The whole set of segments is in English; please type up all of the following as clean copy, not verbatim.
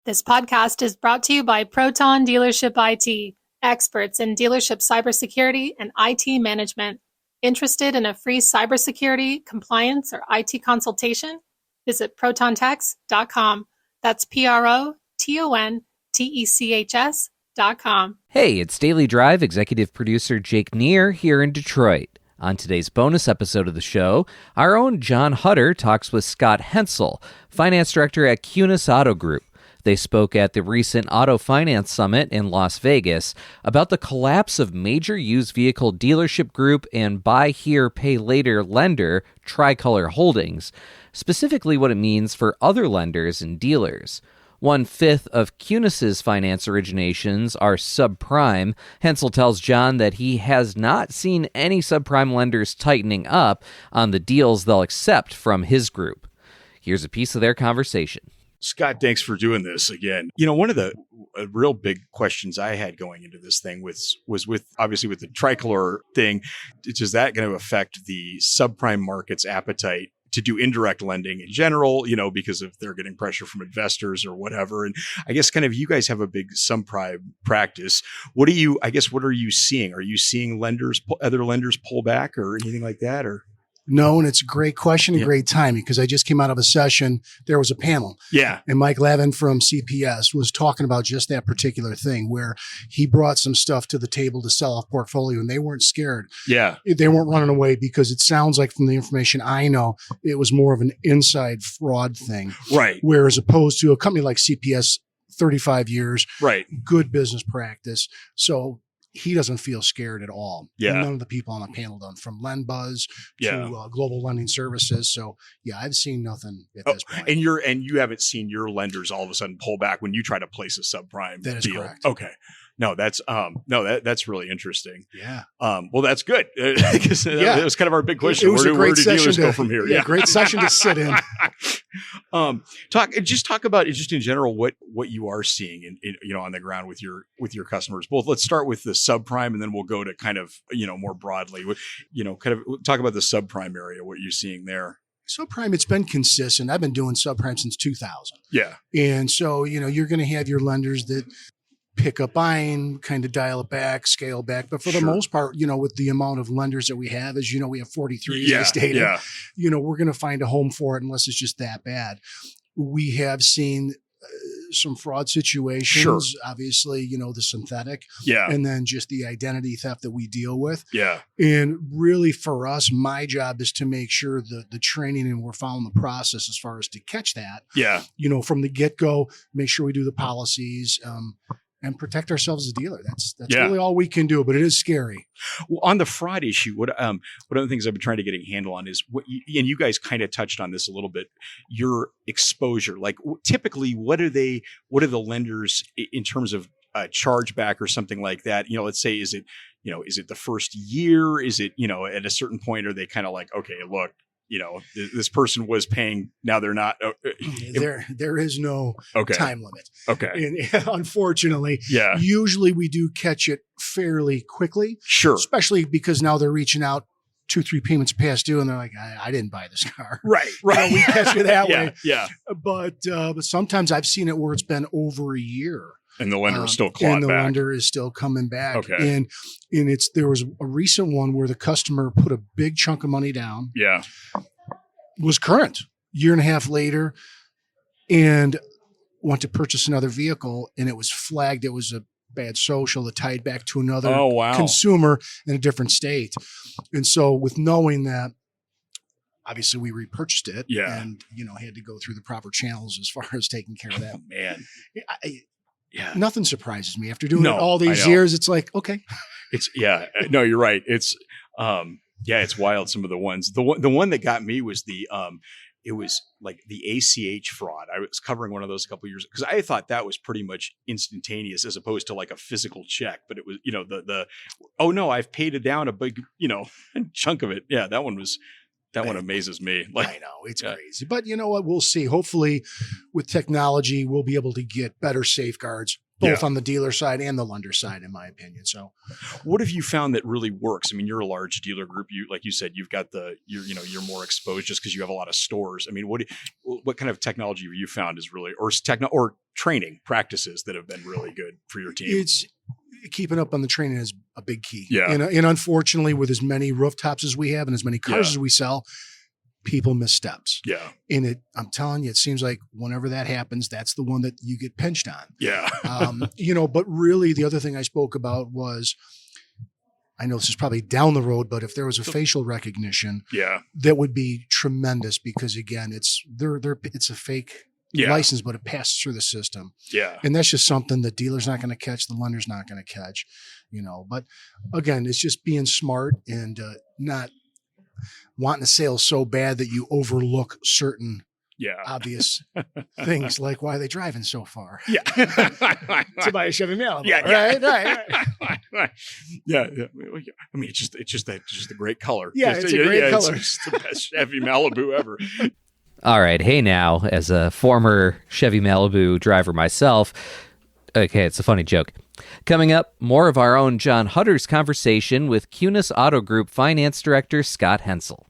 This podcast is brought to you by Proton Dealership IT, experts in dealership cybersecurity and IT management. Interested in a free cybersecurity, compliance, or IT consultation? Visit protontechs.com. That's PROTONTECHS.com. Hey, it's Daily Drive executive producer Jake Neer here in Detroit. On today's bonus episode of the show, our own John Huetter talks with Scot Hensel, finance director at Kunis Auto Group. They spoke at the recent Auto Finance Summit in Las Vegas about the collapse of major used vehicle dealership group and buy here, pay later lender Tricolor Holdings, specifically what it means for other lenders and dealers. 1/5 of Kunis's finance originations are subprime. Hensel tells John that he has not seen any subprime lenders tightening up on the deals they'll accept from his group. Here's a piece of their conversation. Scott, thanks for doing this again. You know, one of the real big questions I had going into this thing was with obviously with the Tricolor thing. Is that going to affect the subprime market's appetite to do indirect lending in general, you know, because if they're getting pressure from investors or whatever? And I guess kind of you guys have a big subprime practice. What are you seeing? Are you seeing other lenders pull back or anything like that? Or no, and it's a great question and great timing because I just came out of a session. There was a panel. Yeah. And Mike Lavin from CPS was talking about just that particular thing where he brought some stuff to the table to sell off portfolio and they weren't scared. Yeah. They weren't running away because it sounds like from the information I know, it was more of an inside fraud thing. Right. Whereas opposed to a company like CPS, 35 years. Right. Good business practice. So he doesn't feel scared at all. Yeah. And none of the people on the panel done, from LendBuzz to Global Lending Services. So yeah, I've seen nothing at this point. And you haven't seen your lenders all of a sudden pull back when you try to place a subprime That is deal. correct. Okay. No, that's really interesting. Yeah. Well, that's good. Because that was kind of our big question. Where do dealers go from here? Yeah, great session to sit in. Talk about just in general what you are seeing in on the ground with your customers. Both. Let's start with the subprime, and then we'll go to kind of more broadly. Kind of talk about the subprime area. What you're seeing there. Subprime, it's been consistent. I've been doing subprime since 2000. Yeah. And so you're going to have your lenders that pick up buying, kind of dial it back, scale back. But for the most part, with the amount of lenders that we have, as we have 43, as I stated, we're going to find a home for it unless it's just that bad. We have seen some fraud situations, obviously, the synthetic, and then just the identity theft that we deal with. Yeah. And really for us, my job is to make sure that the training and we're following the process as far as to catch that. Yeah. From the get-go, make sure we do the policies, and protect ourselves as a dealer. That's really all we can do, but it is scary. Well, on the fraud issue, what of the things I've been trying to get a handle on is and you guys kind of touched on this a little bit, your exposure. Like typically, what are the lenders in terms of chargeback or something like that? Let's say, is it the first year? Is it, at a certain point, are they kind of like, okay, look, this person was paying, now they're not. There is no time limit. Okay. And unfortunately, usually we do catch it fairly quickly. Sure. Especially because now they're reaching out 2-3 payments past due and they're like, I didn't buy this car. Right. We catch it that way. Yeah. But sometimes I've seen it where it's been over a year. And the lender is still clawing back. And the lender is still coming back. Okay. And there was a recent one where the customer put a big chunk of money down. Yeah. Was current. Year and a half later, and went to purchase another vehicle, and it was flagged. It was a bad social that tied back to another consumer in a different state. And so with knowing that, obviously we repurchased it and, had to go through the proper channels as far as taking care of that. Man. Nothing surprises me after doing it all these years. It's like, okay. No, you're right. It's, it's wild. Some of the ones, the one that got me was it was like the ACH fraud. I was covering one of those a couple of years because I thought that was pretty much instantaneous as opposed to like a physical check. But it was, oh no, I've paid it down a big, chunk of it. Yeah, that one amazes me. Like, I know it's crazy, but you know what? We'll see. Hopefully with technology, we'll be able to get better safeguards. both on the dealer side and the lender side, in my opinion. So what have you found that really works? I mean, you're a large dealer group. You, like you said, you've got you're more exposed just because you have a lot of stores. I mean, what kind of technology have you found is really, or training practices that have been really good for your team? It's keeping up on the training is a big key. Yeah. And unfortunately, with as many rooftops as we have and as many cars as we sell, people miss steps. Yeah. And I'm telling you, it seems like whenever that happens, that's the one that you get pinched on. Yeah. But really the other thing I spoke about was, I know this is probably down the road, but if there was a facial recognition, that would be tremendous, because again, it's a fake license, but it passes through the system. Yeah. And that's just something the dealer's not going to catch, the lender's not going to catch, but again, it's just being smart and not wanting a sale so bad that you overlook certain obvious things, like why are they driving so far? Yeah. To buy a Chevy Malibu. Right. Yeah. I mean, it's just a great color. Yeah, it's a great color. It's the best Chevy Malibu ever. All right. Hey, now, as a former Chevy Malibu driver myself, okay, it's a funny joke. Coming up, more of our own John Hutter's conversation with Kunis Auto Group Finance Director Scot Hensel.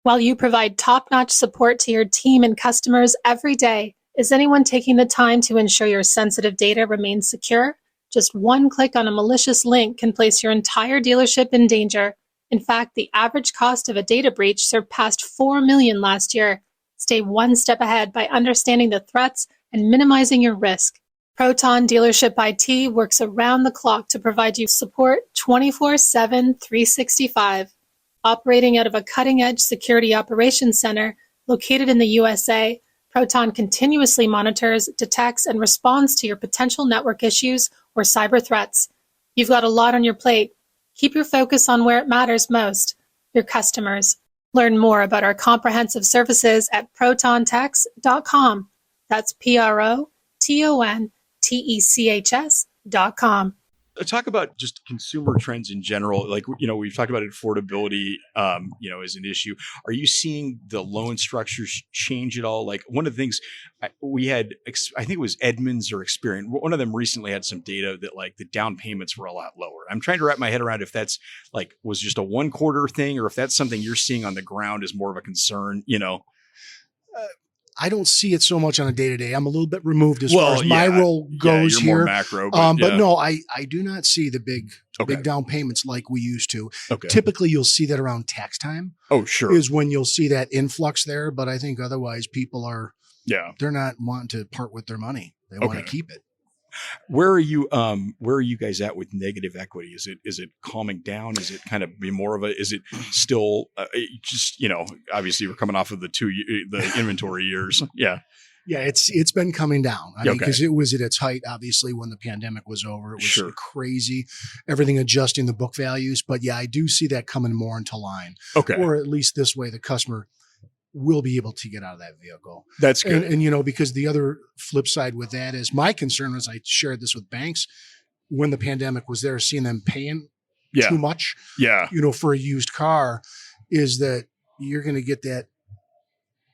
While you provide top-notch support to your team and customers every day, is anyone taking the time to ensure your sensitive data remains secure? Just one click on a malicious link can place your entire dealership in danger. In fact, the average cost of a data breach surpassed $4 million last year. Stay one step ahead by understanding the threats and minimizing your risk. Proton Dealership IT works around the clock to provide you support 24/7, 365. Operating out of a cutting-edge security operations center located in the USA, Proton continuously monitors, detects, and responds to your potential network issues or cyber threats. You've got a lot on your plate. Keep your focus on where it matters most, your customers. Learn more about our comprehensive services at protontechs.com. That's PROTONTECHS.com. Talk about just consumer trends in general. Like, we've talked about affordability, as an issue. Are you seeing the loan structures change at all? Like, one of the things we had, I think it was Edmunds or Experian. One of them recently had some data that like the down payments were a lot lower. I'm trying to wrap my head around if that's like, was just a 1 quarter thing, or if that's something you're seeing on the ground as more of a concern, I don't see it so much on a day-to-day. I'm a little bit removed as far as my role goes you're here. More macro, but no, I do not see the big down payments like we used to. Okay. Typically, you'll see that around tax time. Oh, sure. Is when you'll see that influx there. But I think otherwise people are, they're not wanting to part with their money. They want to keep it. Where are you guys at with negative equity? Is it calming down? Is it kind of be more of is it still obviously we're coming off of the inventory years. Yeah. Yeah. It's been coming down. I mean, because it was at its height, obviously, when the pandemic was over. It was crazy, everything adjusting the book values. But I do see that coming more into line. Okay. Or at least this way, the customer will be able to get out of that vehicle. That's good. And because the other flip side with that is my concern, as I shared this with banks when the pandemic was there, seeing them paying too much, for a used car, is that you're going to get that,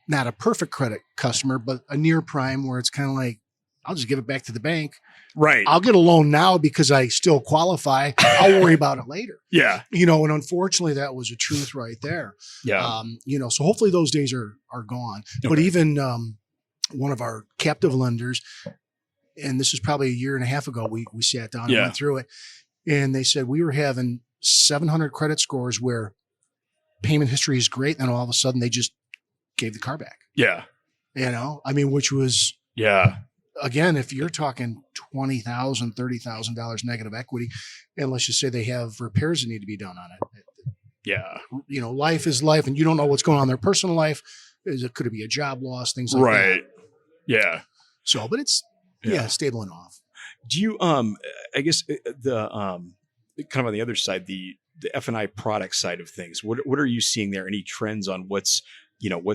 not a perfect credit customer, but a near prime where it's kind of like, I'll just give it back to the bank. Right. I'll get a loan now because I still qualify. I'll worry about it later. Yeah. And unfortunately that was a truth right there. Yeah. So hopefully those days are gone. Okay. But even one of our captive lenders, and this was probably a year and a half ago, we sat down and went through it, and they said we were having 700 credit scores where payment history is great. And all of a sudden they just gave the car back. Yeah. Which was, again, if you're talking $20,000, $30,000 negative equity, and let's just say they have repairs that need to be done on it. Life is life, and you don't know what's going on in their personal life. Could it be a job loss, things like that? Right. Yeah. So, but it's stabling off. Do you, I guess the kind of on the other side, the F&I product side of things, what are you seeing there? Any trends on what's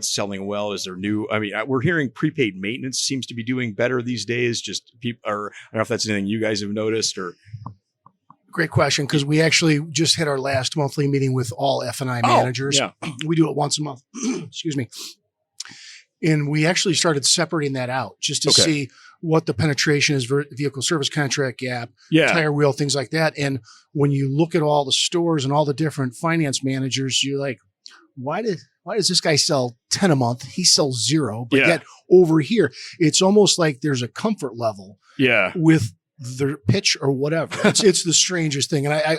selling well? Is there new? I mean, we're hearing prepaid maintenance seems to be doing better these days. Just people are, I don't know if that's anything you guys have noticed or. Great question. Cause we actually just had our last monthly meeting with all F&I managers. Yeah. We do it once a month. Excuse me. And we actually started separating that out just to see what the penetration is, vehicle service contract gap, tire wheel, things like that. And when you look at all the stores and all the different finance managers, you're like, why does this guy sell 10 a month? He sells 0. But yet over here, it's almost like there's a comfort level with the pitch or whatever. It's the strangest thing. And I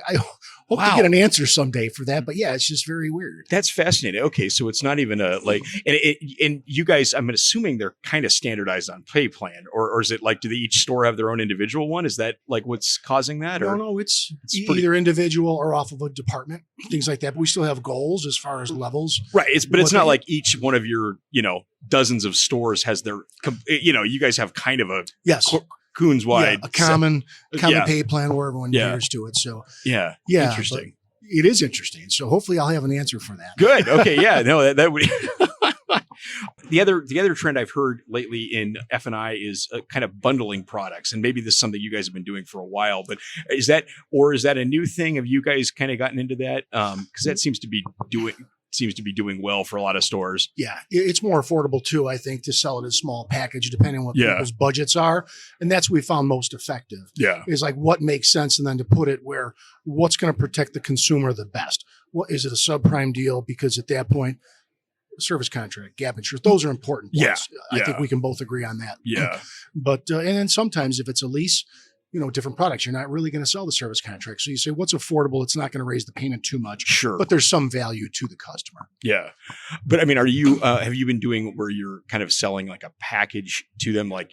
hope to get an answer someday for that. But yeah, it's just very weird. That's fascinating. Okay. So it's not even and you guys, I'm assuming they're kind of standardized on pay plan, or is it like, do they each store have their own individual one? Is that like what's causing that? No, it's either individual or off of a department, things like that. But we still have goals as far as levels. Right. It's not like each one of your, dozens of stores has their, you guys have kind of a Kunes wide, a common pay plan where everyone adheres to it. So interesting. It is interesting. So hopefully I'll have an answer for that. Good. Okay. Yeah. No, that would. The other trend I've heard lately in F&I is kind of bundling products, and maybe this is something you guys have been doing for a while. But is that a new thing? Have you guys kind of gotten into that? Because that seems to be doing well for a lot of stores. Yeah, it's more affordable too, I think, to sell it as small package, depending on what people's budgets are. And that's what we found most effective. Yeah. Is like what makes sense, and then to put it where what's going to protect the consumer the best. What is it, a subprime deal? Because at that point, service contract, gap insurance, those are important points. I think we can both agree on that. Yeah. But, and then sometimes if it's a lease, different products, you're not really going to sell the service contract. So you say, what's affordable? It's not going to raise the payment too much. Sure. But there's some value to the customer. Yeah. But I mean, are you, have you been doing where you're kind of selling like a package to them? Like,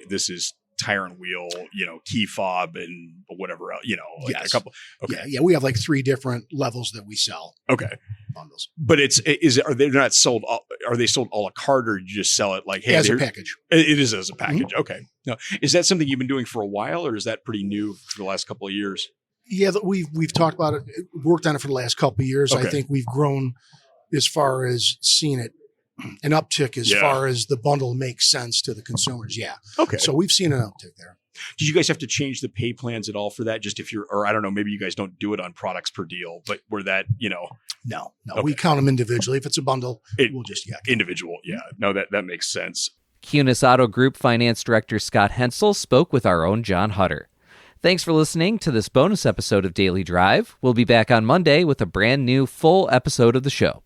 this is tire and wheel, key fob and whatever else, a couple. Okay. Yeah. We have like 3 different levels that we sell. Okay. Bundles. But are they not sold? Are they sold a la carte, or you just sell it like, hey, as a package? It is as a package. Mm-hmm. Okay. Now, is that something you've been doing for a while, or is that pretty new for the last couple of years? Yeah, we've talked about it, worked on it for the last couple of years. Okay. I think we've grown as far as seeing it, an uptick as far as the bundle makes sense to the consumers. Yeah. Okay. So we've seen an uptick there. Did you guys have to change the pay plans at all for that? Just if you're, or I don't know, maybe you guys don't do it on products per deal, but where that, No, okay. We count them individually. If it's a bundle, we'll just, individual. Yeah. No, that makes sense. Kunis Auto Group Finance Director Scot Hensel spoke with our own John Huetter. Thanks for listening to this bonus episode of Daily Drive. We'll be back on Monday with a brand new full episode of the show.